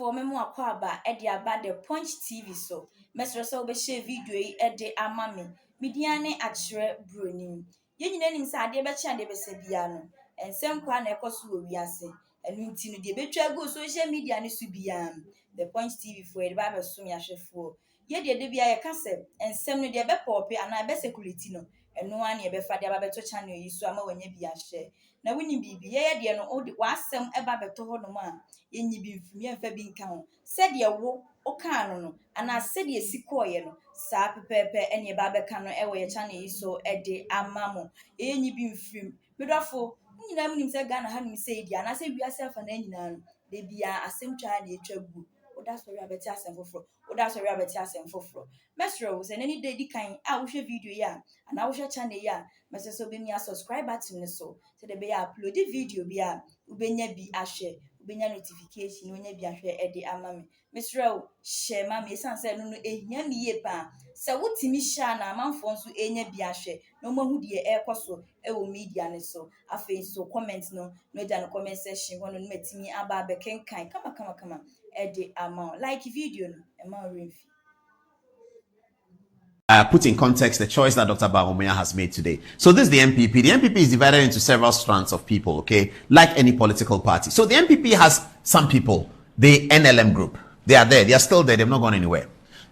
for me mo akwaba e de aba the Punch TV so mesro so be share video yi e de ama me media ne akere bronim ye nyina nim sa ade be kya de be se bia no ensem kwa na ekoso wo wiase enu nti no de betwa go social media ne so bia the Punch TV for e ba be so me ahwefo ye de bia ye kase ensem no de be pop ana be security no enu an ye be fa de ba beto channel yi so ama wanya bia hye na woni bibi ye de no wa asem e ba beto ho no ma yenyi bi mfumi emfa bi nka ho se de wo o ka no ana se de sikoye no sa pepepe ene ba be ka no e wo ye channel yi so e de amamo yenyi bi mfum medafo nyina mu nim se Ghana ha nim se di ana se wiase afa na nyina no de bia asem twa na etwa gu oda so ri abeti asem foforo oda so ri abeti asem foforo mesro se nani de di kan a wo hwe video ya ana wo hwe channel ya mese so be mi subscribe button so se de be ya upload video bia ubenya bi ahwe ubenya notification onya bi ahwe e de ama me mesro share ma me sanse no no ehia mi ye pa se wotimi sha na amanfo nso enya bi ahwe no mahu de e koso e wo media ne so afi so comment no no ja no comment section wono no matimi aba be kenkan kama e de ama like video no e ma remfi. Put in context the choice that Dr. Bawumia has made today. So this is the MPP. The MPP is divided into several strands of people, okay? Like any political party. So the MPP has some people, the NLM group. They are there. They are still there. They've not gone anywhere.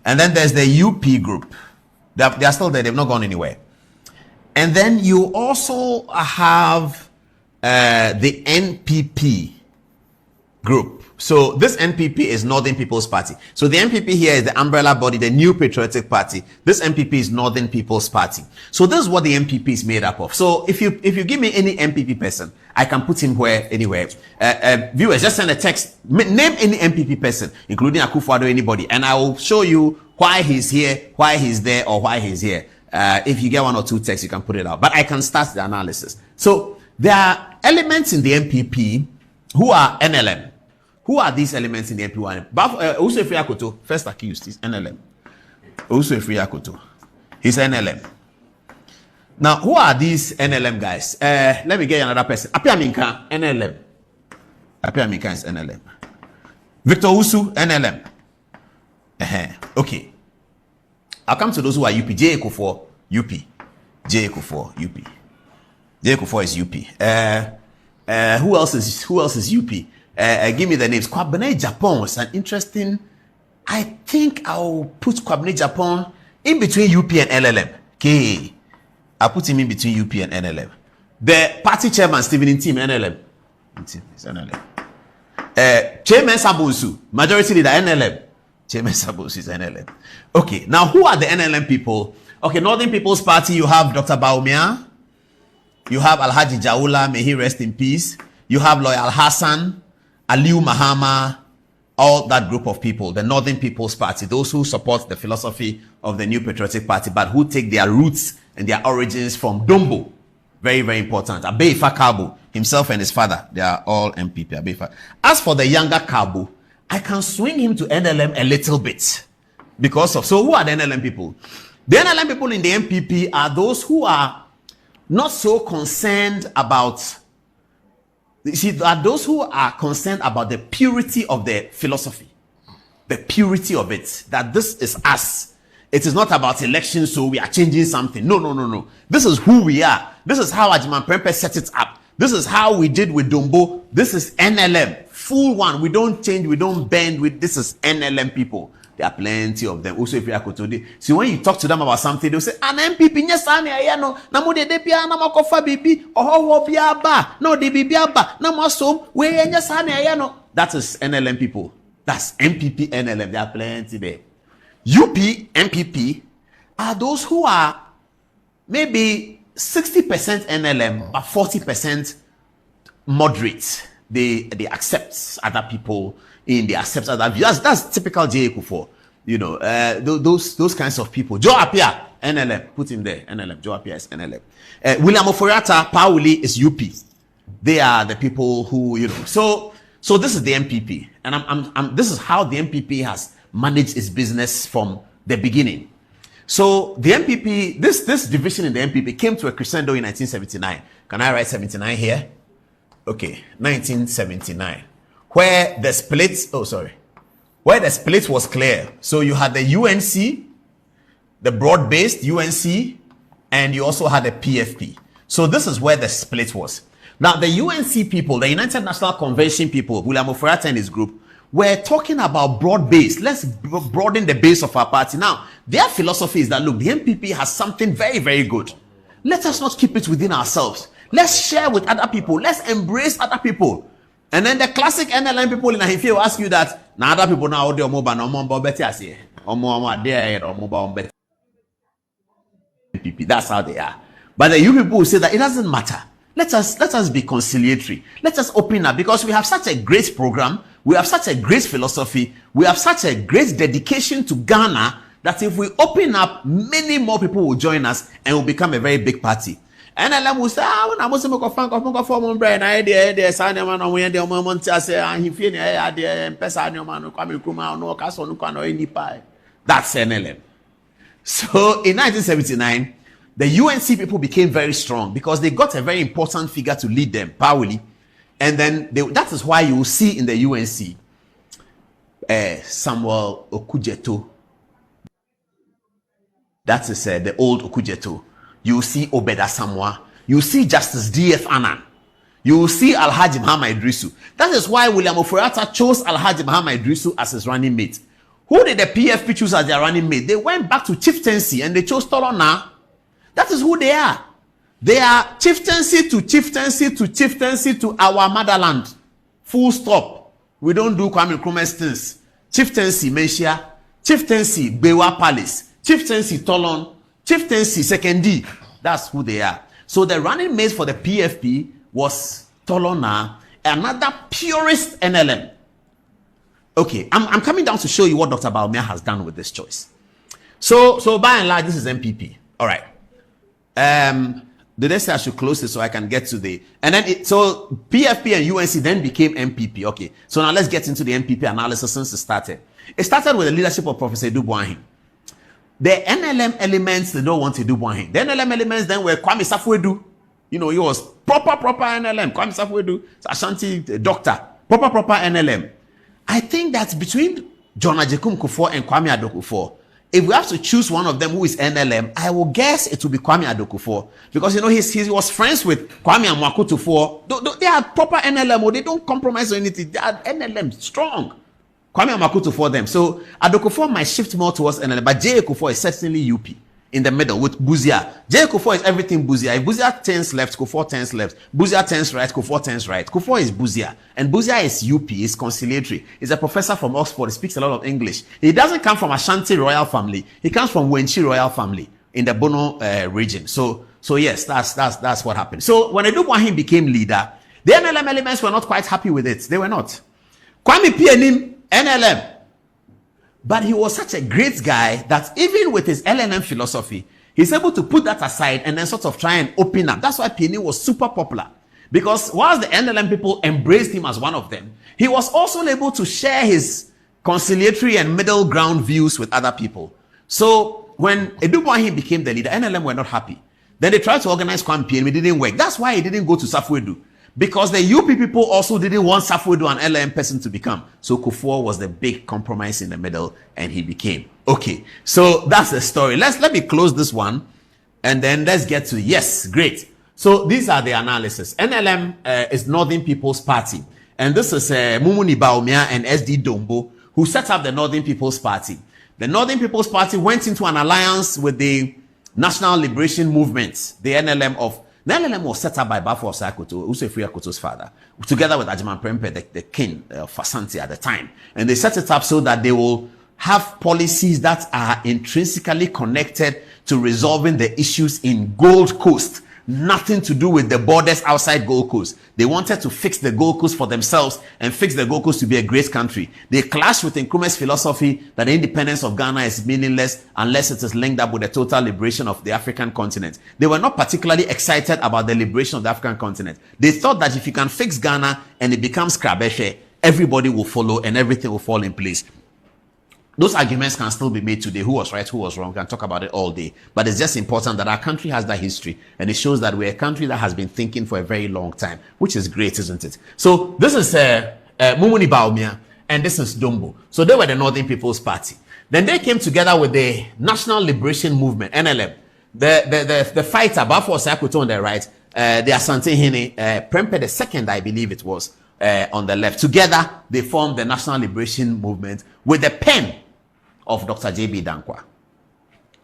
And then there's the UP group. They are still there. They've not gone anywhere. And then you also have the NPP group. So this NPP is Northern People's Party. So the NPP here is the umbrella body, the New Patriotic Party. This NPP is Northern People's Party. So this is what the NPP is made up of. So if you give me any NPP person, I can put him anywhere. Viewers, just send a text, name any NPP person, including Akufo-Addo, anybody, and I will show you why he's here, why he's there, or why he's here. If you get one or two texts, you can put it out. But I can start the analysis. So there are elements in the NPP who are NLM. Who are these elements in the NPP? Usefri Akoto, first accused, is NLM. Usefri Akoto, he's NLM. Now, who are these NLM guys? Let me get another person. Apia Minka, NLM. Apia Minka is NLM. Victor Usu, NLM. Okay. I'll come to those who are UP. J. Ekufor, UP. J. Ekufor, UP. J. Ekufor is UP. Who else is UP? Give me the names. Kwabene Japan was an interesting. I think I'll put Kwabene Japan in between UP and NLM. Okay, I'll put him in between UP and NLM. The party chairman Stephen in team NLM. It's NLM. Chairman Sabunsu, majority leader NLM. Chairman Sabunsu is NLM. Okay, now who are the NLM people? Okay, Northern People's Party. You have Dr. Bawumia. You have Alhaji Jaula. May he rest in peace. You have Lawyer Hassan. Aliu Mahama, all that group of people, the Northern People's Party, those who support the philosophy of the New Patriotic Party, but who take their roots and their origins from Dombo. Very, very important. Abe Ifa Kabu, himself and his father, they are all MPP. Abe Ifa. As for the younger Kabu, I can swing him to NLM a little bit. So who are the NLM people? The NLM people in the MPP are those who are not so concerned about. You see, are those who are concerned about the purity of the philosophy, the purity of it, that this is us. It is not about elections, so we are changing something. No. This is who we are. This is how Ajiman Prempe set it up. This is how we did with Dombo. This is NLM, full one. We don't change, we don't bend. This is NLM people. There are plenty of them. Also, if you are today, so when you talk to them about something, they'll say, "An MPP, yes, I know. Namu de bia, namu kofa bibi, oh biaba, no de biaba, namu som, we yes, I know." That is NLM people. That's MPP, NLM. There are plenty there. UP, MPP are those who are maybe 60% NLM, but 40% moderate. They accept other people. They accept other views. That's typical J. Ekufor. You know, those kinds of people. Joe Apia, NLM. Put him there. NLM. Joe Apia is NLM. William Oforiatta, Pauli is UP. They are the people who, you know. So this is the MPP. And this is how the MPP has managed its business from the beginning. So the MPP, this division in the MPP came to a crescendo in 1979. Can I write 79 here? Okay, 1979. Where the split, where the split was clear. So you had the UNC, the broad-based UNC, and you also had the PFP. So this is where the split was. Now, the UNC people, the United National Convention people, William Oforiatta and his group, were talking about broad-based. Let's broaden the base of our party. Now, their philosophy is that, look, the MPP has something very, very good. Let us not keep it within ourselves. Let's share with other people. Let's embrace other people. And then the classic NLM people in Ahifie will ask you that, now other people now, they are mobile, no more better as here. That's how they are. But the you people will say that it doesn't matter. Let us be conciliatory. Let us open up, because we have such a great program, we have such a great philosophy, we have such a great dedication to Ghana that if we open up, many more people will join us and will become a very big party. And NLM will say, when I was a for brain, I did a sign man on the moment I say, and he feel the Pesano man coming from no castle, no can or any pie. That's NLM. So in 1979, the UNC people became very strong because they got a very important figure to lead them, Pauli. And then that is why you will see in the UNC Samuel Okujeto. That is the old Okujeto. You will see Obeda Samwa. You will see Justice D.F. Annan. You will see Alhaji Muhammad Idrisu. That is why William Oforiatta chose Alhaji Muhammad Idrisu as his running mate. Who did the PFP choose as their running mate? They went back to chieftaincy and they chose Tolona. That is who they are. They are chieftaincy to chieftaincy to chieftaincy to our motherland. Full stop. We don't do Kwame Nkrumah's things. Chieftaincy Menchia, chieftaincy Bewa Palace, chieftaincy Tolon, chieftaincy Second D. That's who they are. So the running mate for the PFP was Tolona, another purist NLM. Okay, I'm coming down to show you what Dr. Bawumia has done with this choice. So by and large, this is MPP. All right. Did they say I should close it so I can get to the... And then, so PFP and UNC then became MPP. Okay, so now let's get into the MPP analysis since it started. It started with the leadership of Professor Dubois. The NLM elements, they don't want to do Boahin. The NLM elements then were Kwame Safwedu. You know, he was proper NLM. Kwame Safwedu, Ashanti doctor. Proper NLM. I think that between John Ajekum Kufuor and Kwame Addo, if we have to choose one of them who is NLM, I will guess it will be Kwame Addo, because you know he was friends with Kwame Amwaku. They are proper NLM, or they don't compromise or anything. They are NLM strong. Kwame Amwaku for them. So Addo might shift more towards NLM, but J. Kufuor is certainly UP in the middle with Buzia. J. Kufuor is everything Buzia. If Buzia turns left, Kufuor turns left. Buzia turns right, Kufuor turns right. Kufuor is Buzia. And Buzia is UP, is conciliatory. He's a professor from Oxford. He speaks a lot of English. He doesn't come from Ashanti royal family. He comes from Wenchi royal family in the Bono region. So yes, that's what happened. So when Edubwahin became leader, the NLM elements were not quite happy with it. They were not. Kwame Pianim, NLM. But he was such a great guy that even with his LNM philosophy, he's able to put that aside and then sort of try and open up. That's why Pieni was super popular. Because whilst the NLM people embraced him as one of them, he was also able to share his conciliatory and middle ground views with other people. So when Edubwahin became the leader, NLM were not happy. Then they tried to organize Kwame Pieni, it didn't work. That's why he didn't go to Safwedu. Because the UP people also didn't want Safwedu an LM person to become. So Kufuor was the big compromise in the middle and he became. Okay, so that's the story. Let me close this one and then let's get to, yes, great. So these are the analysis. NLM is Northern People's Party. And this is Mumuni Bawumia and SD Dombo who set up the Northern People's Party. The Northern People's Party went into an alliance with the National Liberation Movement, the NLM of... The NLM was set up by Bafo Osakoto, Usefri Akoto's father, together with Ajiman Prempeh, the king of Asante at the time. And they set it up so that they will have policies that are intrinsically connected to resolving the issues in Gold Coast. Nothing to do with the borders outside Gold Coast. They wanted to fix the Gold Coast for themselves and fix the Gold Coast to be a great country. They clashed with Nkrumah's philosophy that the independence of Ghana is meaningless unless it is linked up with the total liberation of the African continent. They were not particularly excited about the liberation of the African continent. They thought that if you can fix Ghana and it becomes Krabeshe, everybody will follow and everything will fall in place. Those arguments can still be made today. Who was right, who was wrong? We can talk about it all day. But it's just important that our country has that history. And it shows that we're a country that has been thinking for a very long time, which is great, isn't it? So this is Mumuni Bawumia. and this is Dombo. So they were the Northern People's Party. Then they came together with the National Liberation Movement, NLM. The fighter, Bafo Sakuto on the right, the Asante Hene, Prempeh II, I believe it was, on the left. Together, they formed the National Liberation Movement with the pen of Dr. J.B. Dankwa.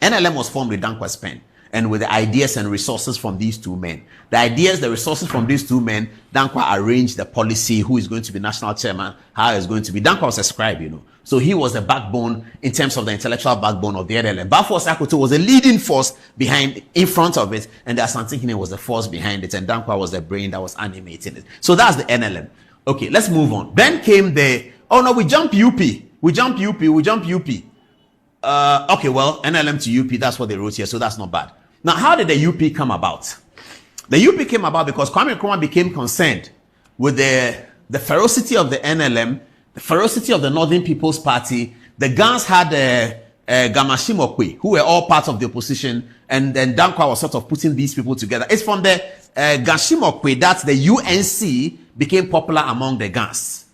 NLM was formed with Dankwa's pen and with the ideas and resources from these two men. The ideas, the resources from these two men, Dankwa arranged the policy, who is going to be national chairman, how it's going to be. Dankwa was a scribe, you know. So he was the backbone in terms of the intellectual backbone of the NLM. Bafo Sakuto was a leading force behind, in front of it, and the Asante Hene was the force behind it, and Dankwa was the brain that was animating it. So that's the NLM. Okay, let's move on. Then came the, oh no, we jump UP. We jump UP. Okay, well, NLM to UP, that's what they wrote here, so that's not bad. Now, how did the UP come about? The UP came about because Kwame Nkrumah became concerned with the ferocity of the NLM, the ferocity of the Northern People's Party. The Gans had Gamashimokwe, who were all part of the opposition, and then Dankwa was sort of putting these people together. It's from the Gashimokwe that the UNC became popular among the Gans.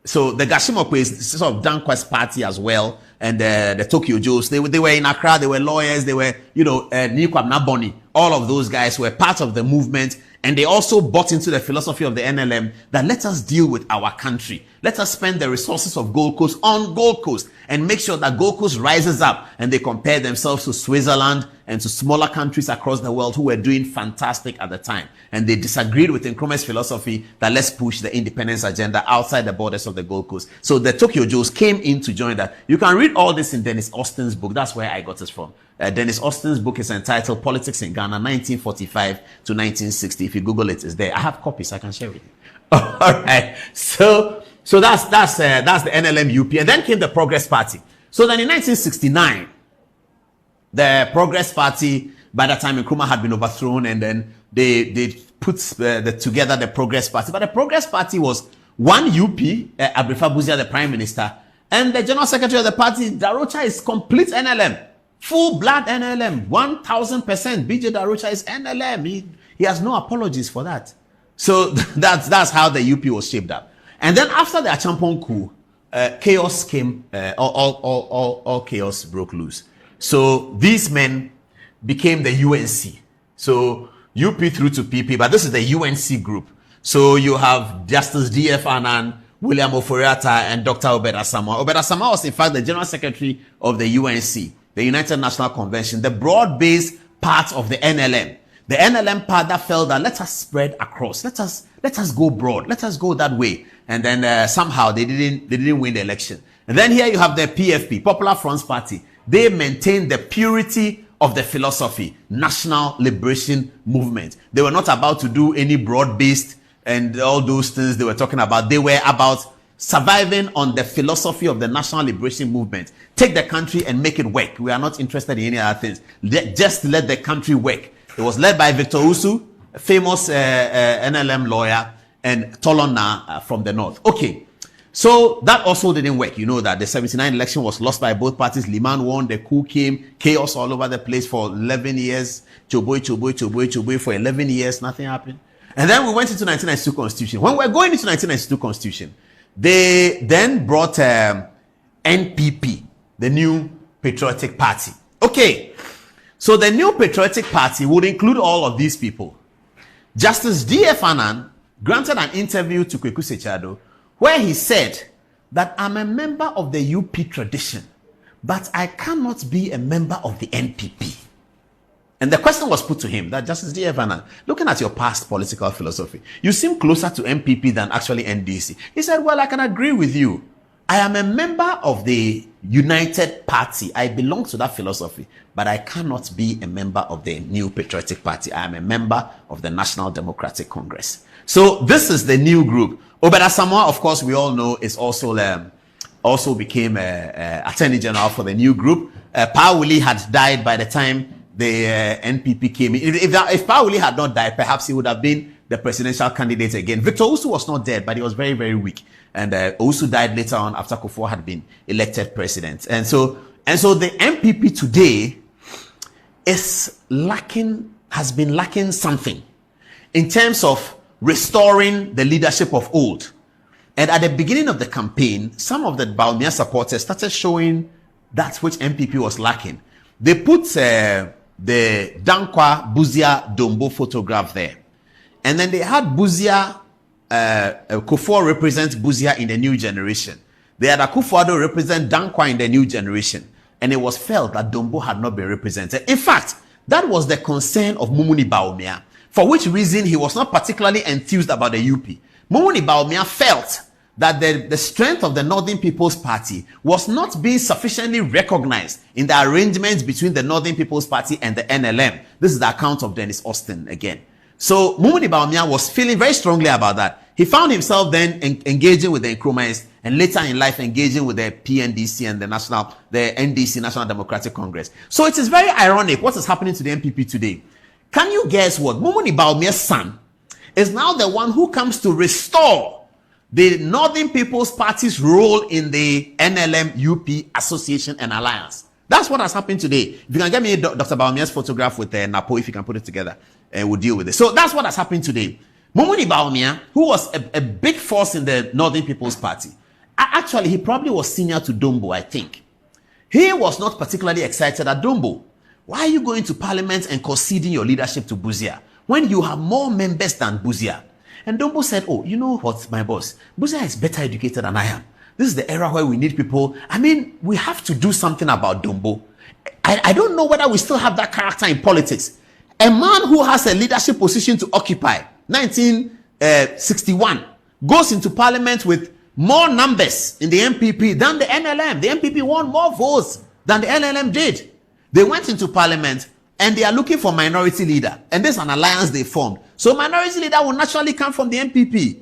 So the Gashimokwe is sort of Dankwa's party as well, and the Tokyo Joes, they were in Accra, they were lawyers, they were, you know, Nikwam Naboni, all of those guys were part of the movement, and they also bought into the philosophy of the NLM that let us deal with our country. Let us spend the resources of Gold Coast on Gold Coast and make sure that Gold Coast rises up. And they compare themselves to Switzerland and to smaller countries across the world who were doing fantastic at the time. And they disagreed with Nkrumah's philosophy that let's push the independence agenda outside the borders of the Gold Coast. So the Tokyo Joes came in to join that. You can read all this in Dennis Austin's book. That's where I got it from. Dennis Austin's book is entitled Politics in Ghana, 1945 to 1960. If you Google it, it's there. I have copies. I can share with you. All right. So that's the NLM UP. And then came the Progress Party. So then in 1969, the Progress Party, by that time Nkrumah had been overthrown, and then they put together the Progress Party. But the Progress Party was one UP, Abrifa Buzia, the Prime Minister, and the General Secretary of the party, Darocha, is complete NLM. Full blood NLM, 1000%. BJ Darocha is NLM. He has no apologies for that. So that's how the UP was shaped up. And then after the Achampong coup, chaos came, all chaos broke loose. So these men became the UNC. So UP through to PP, but this is the UNC group. So you have Justice D.F. Annan, William Oforiatta, and Dr. Obed Asamoah. Obed Asamoah was in fact the General Secretary of the UNC, the United National Convention, the broad-based part of the NLM. The NLM part that felt that let us spread across, let us go broad, let us go that way. And then somehow they didn't win the election. And then here you have the PFP, Popular Fronts Party. They maintained the purity of the philosophy, National Liberation Movement. They were not about to do any broad-based and all those things they were talking about. They were about surviving on the philosophy of the National Liberation Movement. Take the country and make it work. We are not interested in any other things. Just let the country work. It was led by Victor Usu, a famous NLM lawyer, and Tolona from the north. Okay, so that also didn't work. You know that the 79 election was lost by both parties. Liman won, the coup came, chaos all over the place for 11 years. Choboy for 11 years, nothing happened. And then we went into 1992 Constitution. When we were going into 1992 Constitution, they then brought NPP, the New Patriotic Party. Okay, so the New Patriotic Party would include all of these people. Justice D.F. Annan granted an interview to Kweku Sechado where he said that I'm a member of the UP tradition, but I cannot be a member of the NPP. And the question was put to him that Justice D.F. Annan, looking at your past political philosophy, you seem closer to NPP than actually NDC. He said, well, I can agree with you. I am a member of the United Party. I belong to that philosophy, but I cannot be a member of the New Patriotic Party. I am a member of the National Democratic Congress. So this is the new group. Obed Asamoah, of course, we all know, is also became Attorney General for the new group. Pa Wuli had died by the time the NPP came in. If Pa Wuli had not died, perhaps he would have been the presidential candidate again. Victor Usu was not dead, but he was very, very weak. And Usu died later on after Kufuor had been elected president. And so the NPP today has been lacking something in terms of restoring the leadership of old. And at the beginning of the campaign, some of the Bawumia supporters started showing that which MPP was lacking. They put the Dankwa Buzia Dombo photograph there. And then they had Buzia, Kufuor represent Buzia in the new generation. They had Akufo-Addo represent Dankwa in the new generation. And it was felt that Dombo had not been represented. In fact, that was the concern of Mumuni Bawumia, for which reason he was not particularly enthused about the UP. Mumuni Bawumia felt that the strength of the Northern People's Party was not being sufficiently recognized in the arrangements between the Northern People's Party and the NLM. This is the account of Dennis Austin again. So Mumuni Bawumia was feeling very strongly about that. He found himself then engaging with the Nkrumahs and later in life engaging with the PNDC and the NDC, National Democratic Congress. So it is very ironic what is happening to the NPP today. Can you guess what? Mumuni Bawumia's son is now the one who comes to restore the Northern People's Party's role in the NLM-UP Association and Alliance. That's what has happened today. If you can get me Dr. Bawumia's photograph with Napo, if you can put it together, and we'll deal with it. So that's what has happened today. Mumuni Bawumia, who was a big force in the Northern People's Party, actually, he probably was senior to Dombo, I think. He was not particularly excited at Dombo. Why are you going to Parliament and conceding your leadership to Buzia when you have more members than Buzia? And Dombo said, oh, you know what, my boss? Buzia is better educated than I am. This is the era where we need people. I mean, we have to do something about Dombo. I don't know whether we still have that character in politics. A man who has a leadership position to occupy, 1961, goes into Parliament with more numbers in the MPP than the NLM. The MPP won more votes than the NLM did. They went into Parliament and they are looking for minority leader. And there's an alliance they formed. So minority leader will naturally come from the MPP.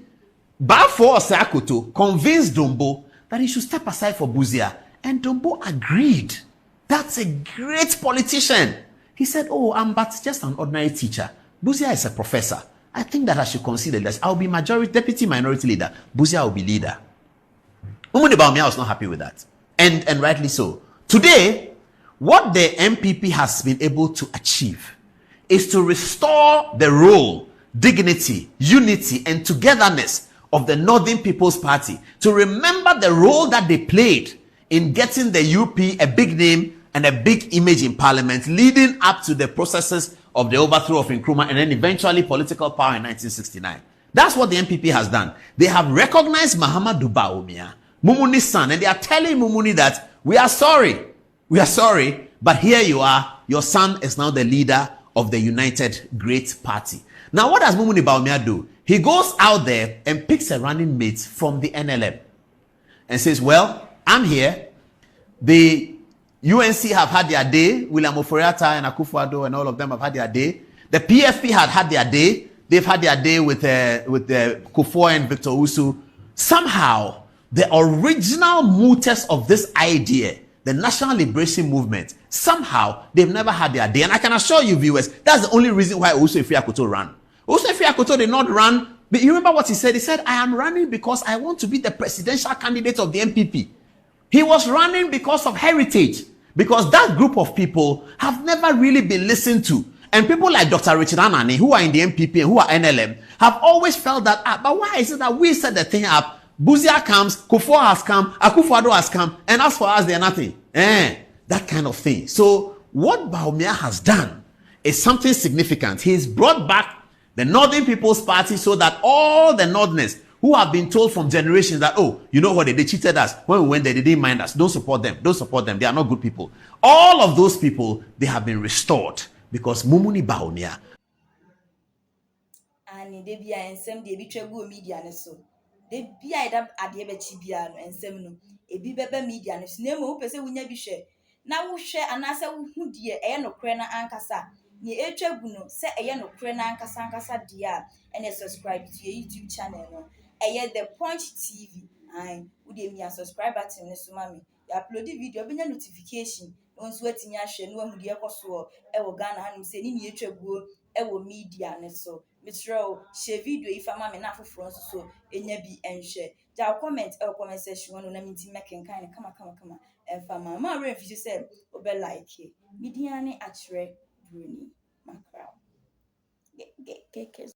Balfour Osakoto convinced Dombo that he should step aside for Buzia. And Dombo agreed. That's a great politician. He said, oh, I'm but just an ordinary teacher. Buzia is a professor. I think that I should consider this. I'll be deputy minority leader. Buzia will be leader. Mumuni Bawumia was not happy with that. And rightly so. Today, what the MPP has been able to achieve is to restore the role, dignity, unity, and togetherness of the Northern People's Party, to remember the role that they played in getting the UP a big name and a big image in Parliament, leading up to the processes of the overthrow of Nkrumah and then eventually political power in 1969. That's what the MPP has done. They have recognized Mahamudu Bawumia, Mumuni's son, and they are telling Mumuni that we are sorry. We are sorry, but here you are. Your son is now the leader of the United Great Party. Now, what does Mumuni Bawumia do? He goes out there and picks a running mate from the NLM and says, well, I'm here. The UNC have had their day. William Oforiatta and Akufo-Addo and all of them have had their day. The PFP had their day. They've had their day with the Kufuor and Victor Usu. Somehow, the original motors of this idea, the National Liberation Movement, somehow they've never had their day. And I can assure you, viewers, that's the only reason why Owusu Efik-Akoto ran. Owusu Efik-Akoto did not run. But you remember what he said? He said, I am running because I want to be the presidential candidate of the MPP. He was running because of heritage, because that group of people have never really been listened to. And people like Dr. Richard Anani, who are in the MPP and who are NLM, have always felt that, but why is it that we set the thing up? Buzia comes, Kufuor has come, Akufo-Addo has come, and as for us, they are nothing. That kind of thing. So what Bawumia has done is something significant. He's brought back the Northern People's Party so that all the Northerners who have been told from generations that, oh, you know what, they cheated us. When we went there, they didn't mind us. Don't support them. Don't support them. They are not good people. All of those people, they have been restored because Mumuni Bawumia. And they be and some they be travel media so. They be either at the Chibia and some no. A be bebe media and snemo who say we never share. Now we share and answer who dear no crena ankasa. Ni buno say no crena ankasa dear and subscribe to your YouTube channel. The Punch TV. Aye, would you subscribe button ne so mami. You upload the video, be notification. Don't sweat in your share no one with your coso. Ghana hanim say ni etwaguo media ne so. Mitro share video if mama na foforo so enya bi enhwe. Ja comment comment section no na minti making kind kama and fama ma refi say obe like media ne Achere Bruni mcbrown. Get